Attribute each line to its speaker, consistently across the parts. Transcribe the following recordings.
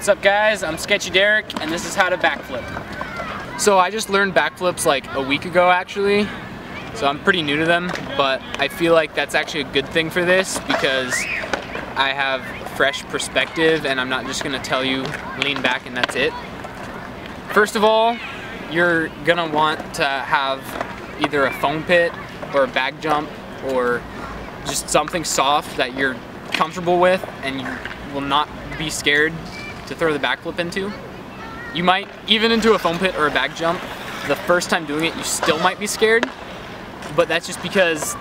Speaker 1: What's up guys, I'm Sketchy Derek and this is how to backflip. So I just learned backflips like a week ago actually, so I'm pretty new to them, but I feel like that's actually a good thing for this because I have fresh perspective and I'm not just gonna tell you lean back and that's it. First of all, you're gonna want to have either a foam pit or a back jump or just something soft that you're comfortable with and you will not be scared to throw the backflip into. You might, even into a foam pit or a back jump, the first time doing it you still might be scared, but that's just because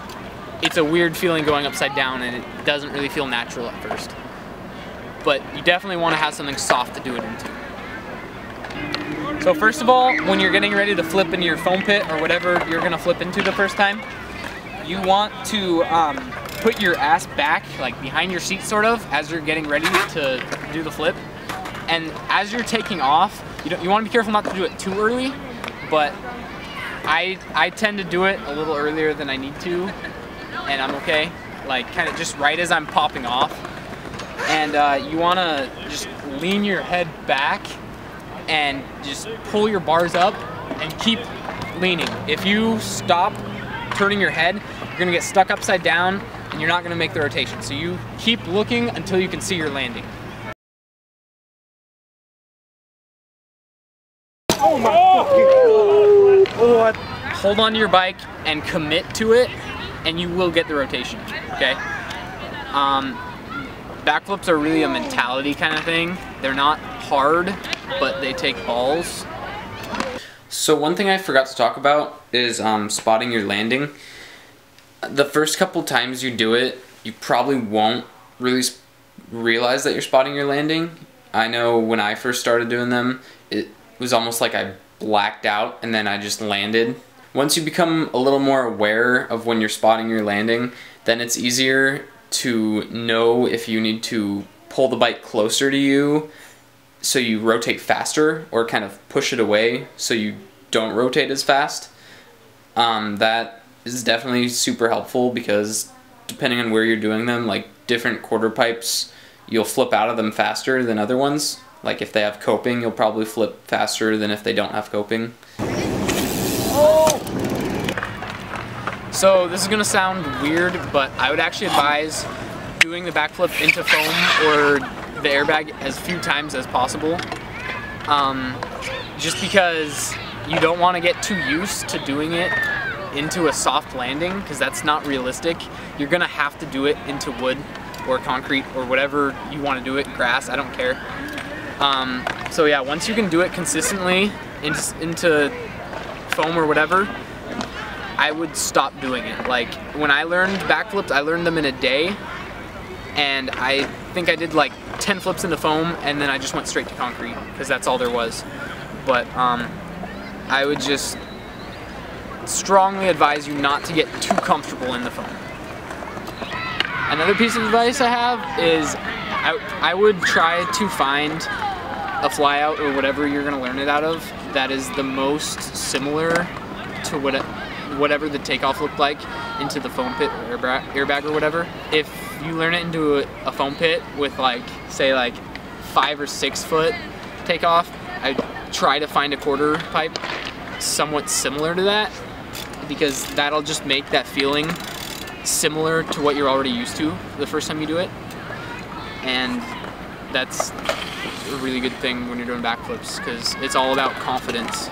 Speaker 1: it's a weird feeling going upside down and it doesn't really feel natural at first. But you definitely want to have something soft to do it into. So first of all, when you're getting ready to flip into your foam pit or whatever you're going to flip into the first time, you want to put your ass back, like behind your seat sort of, as you're getting ready to do the flip. And as you're taking off, you want to be careful not to do it too early, but I tend to do it a little earlier than I need to, and I'm okay. Like kind of just right as I'm popping off. And you want to just lean your head back and just pull your bars up and keep leaning. If you stop turning your head, you're going to get stuck upside down and you're not going to make the rotation. So you keep looking until you can see your landing. Oh my God. Hold on to your bike and commit to it and you will get the rotation, okay? Backflips are really a mentality kind of thing. They're not hard, but they take balls. So one thing I forgot to talk about is spotting your landing. The first couple times you do it, you probably won't really realize that you're spotting your landing. I know when I first started doing them, it was almost like I blacked out and then I just landed. Once you become a little more aware of when you're spotting your landing, then it's easier to know if you need to pull the bike closer to you so you rotate faster or kind of push it away so you don't rotate as fast. That is definitely super helpful because depending on where you're doing them, like different quarter pipes, you'll flip out of them faster than other ones. Like if they have coping, you'll probably flip faster than if they don't have coping. Oh! So this is gonna sound weird, but I would actually advise doing the backflip into foam or the airbag as few times as possible. Just because you don't want to get too used to doing it into a soft landing, because that's not realistic. You're gonna have to do it into wood or concrete or whatever you want to do it, grass, I don't care. So yeah, once you can do it consistently into foam or whatever, I would stop doing it. Like when I learned backflips, I learned them in a day, and I think I did like 10 flips into foam and then I just went straight to concrete because that's all there was. But I would just strongly advise you not to get too comfortable in the foam. Another piece of advice I have is I would try to find a flyout or whatever you're going to learn it out of that is the most similar to whatever the takeoff looked like into the foam pit or airbag or whatever. If you learn it into a foam pit with like, say like 5 or 6 foot takeoff, I'd try to find a quarter pipe somewhat similar to that, because that'll just make that feeling similar to what you're already used to the first time you do it. And that's a really good thing when you're doing backflips because it's all about confidence.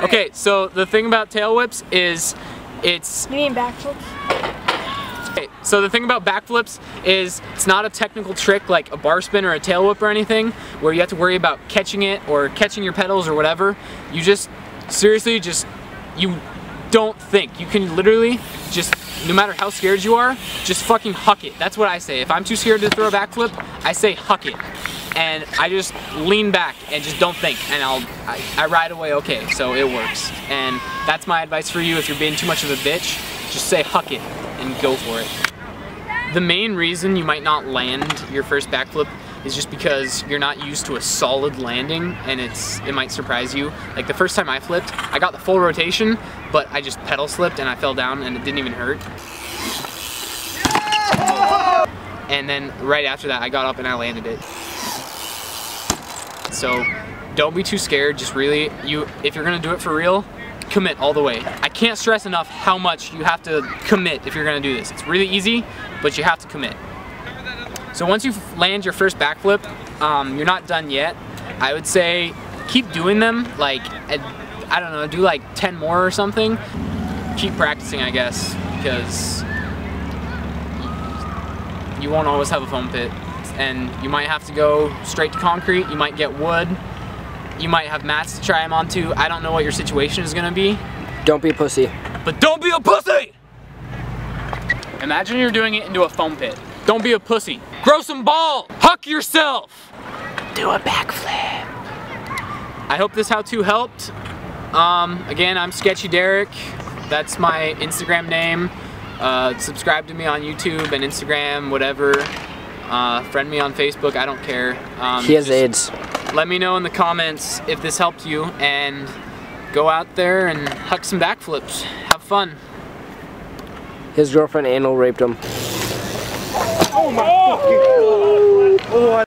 Speaker 1: Okay, so the thing about tail whips is You mean backflips? Okay, so the thing about backflips is it's not a technical trick like a bar spin or a tail whip or anything where you have to worry about catching it or catching your pedals or whatever. You just, seriously, you don't think. You can literally just, no matter how scared you are, just fucking huck it. That's what I say. If I'm too scared to throw a backflip, I say huck it. And I just lean back and just don't think, and I ride away okay, so it works. And that's my advice for you. If you're being too much of a bitch, just say huck it and go for it. The main reason you might not land your first backflip is just because you're not used to a solid landing, and it might surprise you. Like the first time I flipped, I got the full rotation, but I just pedal slipped and I fell down and it didn't even hurt. And then right after that, I got up and I landed it. So don't be too scared. Just really, if you're gonna do it for real, commit all the way. I can't stress enough how much you have to commit if you're gonna do this. It's really easy, but you have to commit. So once you land your first backflip, you're not done yet. I would say keep doing them, like, I don't know, do like 10 more or something. Keep practicing, I guess, because you won't always have a foam pit. And you might have to go straight to concrete, you might get wood, you might have mats to try them onto. I don't know what your situation is gonna be.
Speaker 2: Don't be a pussy.
Speaker 1: But don't be a pussy! Imagine you're doing it into a foam pit. Don't be a pussy. Grow some ball! Huck yourself! Do a backflip. I hope this how-to helped. Again, I'm Sketchy Derek. That's my Instagram name. Subscribe to me on YouTube and Instagram, whatever. Friend me on Facebook, I don't care.
Speaker 2: He has AIDS.
Speaker 1: Let me know in the comments if this helped you, and go out there and huck some backflips. Have fun.
Speaker 2: His girlfriend anal raped him.
Speaker 3: Oh my fucking god.